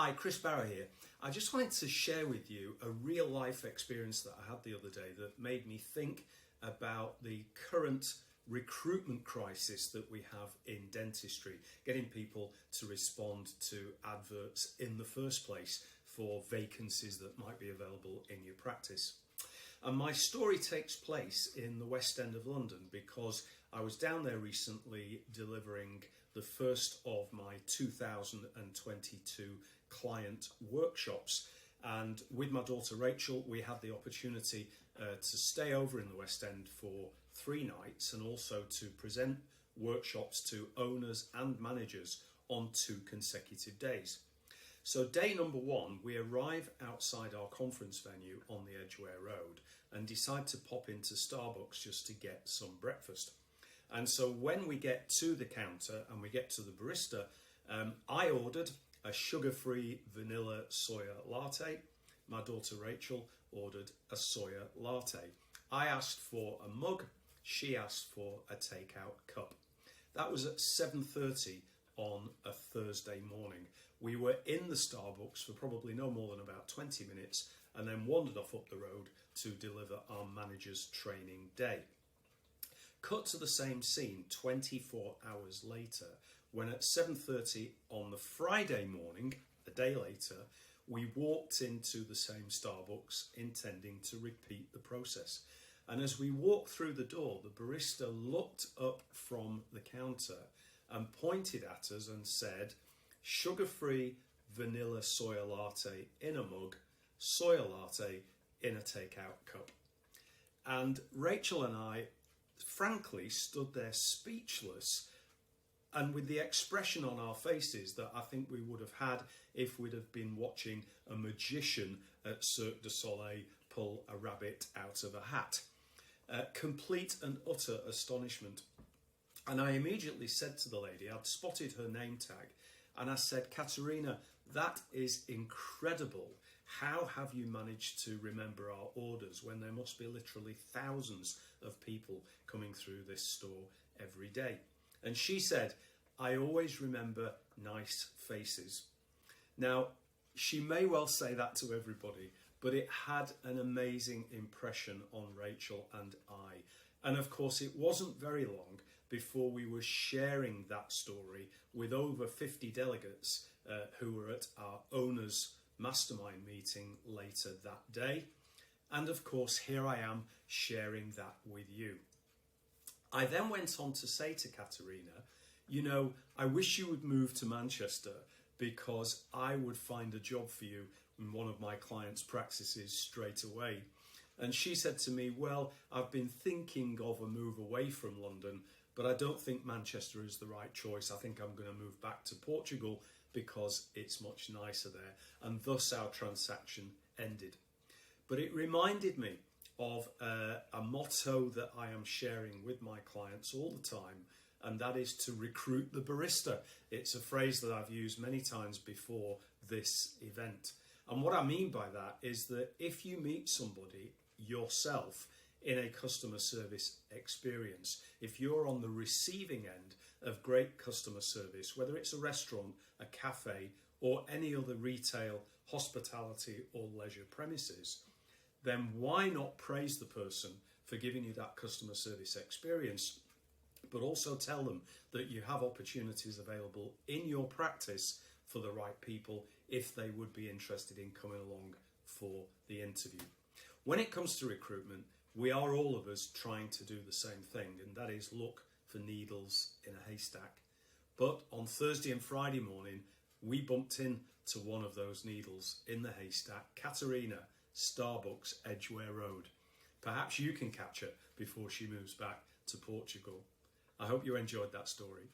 Hi, Chris Barrow here. I just wanted to share with you a real life experience that I had the other day that made me think about the current recruitment crisis that we have in dentistry, getting people to respond to adverts in the first place for vacancies that might be available in your practice. And my story takes place in the West End of London because I was down there recently delivering the first of my 2022 client workshops. And with my daughter Rachel, we had the opportunity to stay over in the West End for 3 nights and also to present workshops to owners and managers on 2 consecutive days. So day number 1, we arrive outside our conference venue on the Edgware Road and decide to pop into Starbucks just to get some breakfast. And so when we get to the counter and we get to the barista, I ordered a sugar-free vanilla soya latte. My daughter Rachel ordered a soya latte. I asked for a mug, she asked for a takeout cup. That was at 7:30 on a Thursday morning. We were in the Starbucks for probably no more than about 20 minutes and then wandered off up the road to deliver our manager's training day. Cut to the same scene 24 hours later, when at 7:30 on the Friday morning, a day later, we walked into the same Starbucks intending to repeat the process. And as we walked through the door, the barista looked up from the counter and pointed at us and said, "Sugar-free vanilla soya latte in a mug, soya latte in a takeout cup." And Rachel and I frankly stood there speechless and with the expression on our faces that I think we would have had if we'd have been watching a magician at Cirque du Soleil pull a rabbit out of a hat. Complete and utter astonishment. And I immediately said to the lady, I'd spotted her name tag, and I said, "Katerina, that is incredible. How have you managed to remember our orders when there must be literally thousands of people coming through this store every day?" And she said, "I always remember nice faces." Now, she may well say that to everybody, but it had an amazing impression on Rachel and I. And of course, it wasn't very long before we were sharing that story with over 50 delegates who were at our owners' mastermind meeting later that day. And of course, here I am sharing that with you. I then went on to say to Katerina, "You know, I wish you would move to Manchester because I would find a job for you in one of my clients' practices straight away." And she said to me, "Well, I've been thinking of a move away from London, but I don't think Manchester is the right choice. I think I'm going to move back to Portugal because it's much nicer there." And thus our transaction ended. But it reminded me of a motto that I am sharing with my clients all the time, and that is to recruit the barista. It's a phrase that I've used many times before this event. And what I mean by that is that if you meet somebody yourself in a customer service experience, if you're on the receiving end of great customer service, whether it's a restaurant, a cafe, or any other retail, hospitality, or leisure premises, then why not praise the person for giving you that customer service experience, but also tell them that you have opportunities available in your practice for the right people if they would be interested in coming along for the interview. When it comes to recruitment, we are all of us trying to do the same thing, and that is look for needles in a haystack. But on Thursday and Friday morning, we bumped into one of those needles in the haystack, Katerina, Starbucks, Edgware Road. Perhaps you can catch her before she moves back to Portugal. I hope you enjoyed that story.